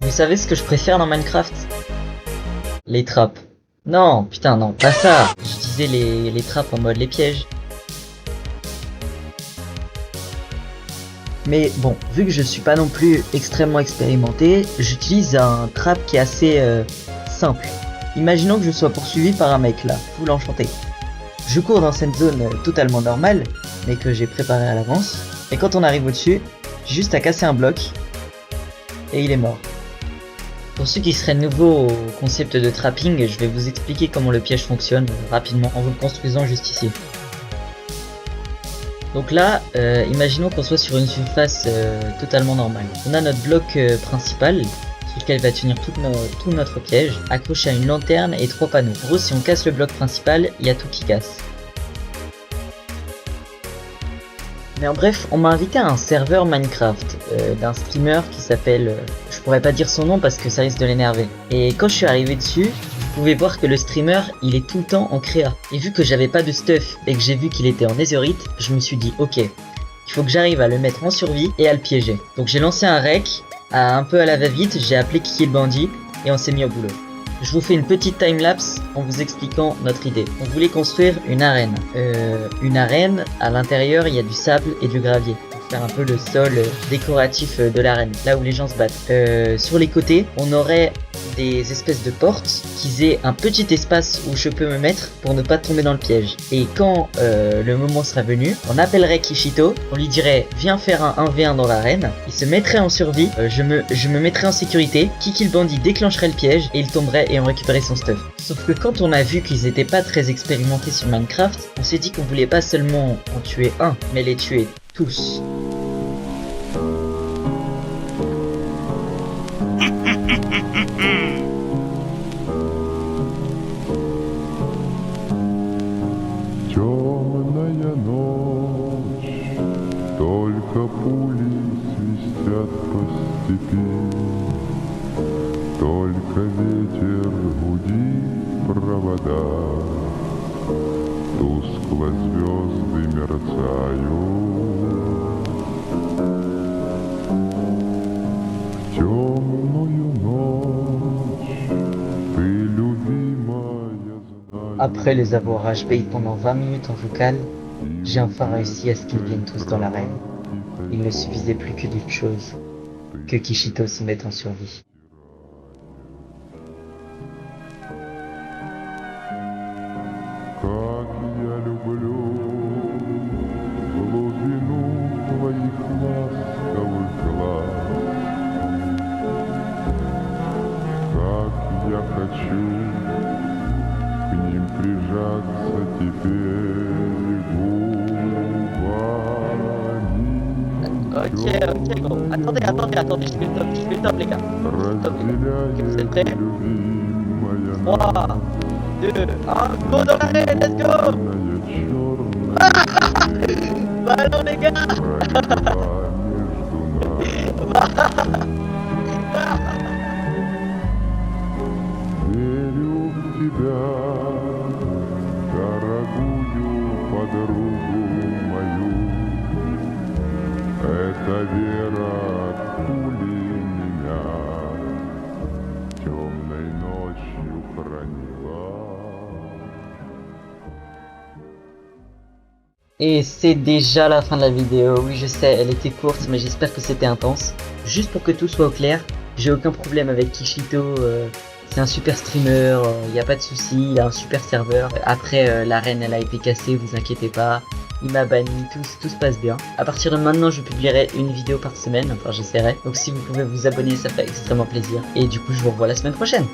Vous savez ce que je préfère dans Minecraft? Les trappes. Non, putain, non, pas ça. Je disais les trappes en mode les pièges. Mais bon, vu que je suis pas non plus extrêmement expérimenté, j'utilise un trap qui est assez simple. Imaginons que je sois poursuivi par un mec là, full enchanté. Je cours dans cette zone totalement normale, mais que j'ai préparée à l'avance. Et quand on arrive au-dessus, j'ai juste à casser un bloc, et il est mort. Pour ceux qui seraient nouveaux au concept de trapping, je vais vous expliquer comment le piège fonctionne rapidement en vous le construisant juste ici. Donc là, imaginons qu'on soit sur une surface totalement normale. On a notre bloc principal, sur lequel va tenir tout notre piège, accroché à une lanterne et 3 panneaux. En gros, si on casse le bloc principal, il y a tout qui casse. Mais en bref, on m'a invité à un serveur Minecraft d'un streamer qui s'appelle... je pourrais pas dire son nom parce que ça risque de l'énerver. Et quand je suis arrivé dessus, vous pouvez voir que le streamer, il est tout le temps en créa. Et vu que j'avais pas de stuff et que j'ai vu qu'il était en netherite, je me suis dit ok, il faut que j'arrive à le mettre en survie et à le piéger. Donc j'ai lancé un rec, un peu à la va-vite, j'ai appelé Kiki le bandit et on s'est mis au boulot. Je vous fais une petite timelapse en vous expliquant notre idée. On voulait construire une arène. À l'intérieur il y a du sable et du gravier. Pour faire un peu le sol décoratif de l'arène, là où les gens se battent. Sur les côtés, on aurait des espèces de portes qui aient un petit espace où je peux me mettre pour ne pas tomber dans le piège. Et quand le moment sera venu, on appellerait Kishito, on lui dirait viens faire un 1v1 dans l'arène, il se mettrait en survie, je me mettrais en sécurité, Kiki le bandit déclencherait le piège et il tomberait et on récupérait son stuff. Sauf que quand on a vu qu'ils étaient pas très expérimentés sur Minecraft, on s'est dit qu'on voulait pas seulement en tuer un, mais les tuer tous. Темная ночь, только пули свистят по степи, только ветер гудит провода, тускло звезды мерцают. В темную nocz, ты любимая знаешь. Après les avoir rage-bait pendant 20 minutes en vocal, j'ai enfin réussi à ce qu'ils viennent tous dans l'arène. Il ne suffisait plus que d'une chose, que Kishito se mette en survie. Как я люблю глубину твоих ласковых глаз, как я хочу к ним прижаться теперь губами. Ok, gros. Attendez, je fais le top les gars. Vous êtes prêts? Разделяет любимая 3, 2, 1, go dans l'arène, let's go! Ballon les gars! Верю в тебя, дорогую подругу мою. Эта вера от пули меня темной ночью хранила. Et c'est déjà la fin de la vidéo. Oui, je sais, elle était courte, mais j'espère que c'était intense. Juste pour que tout soit au clair, j'ai aucun problème avec Kishito. C'est un super streamer, y a pas de souci, il a un super serveur. Après, l'arène elle a été cassée, vous inquiétez pas. Il m'a banni, tout se passe bien. À partir de maintenant, je publierai une vidéo par semaine, enfin j'essaierai. Donc si vous pouvez vous abonner, ça ferait extrêmement plaisir. Et du coup, je vous revois la semaine prochaine.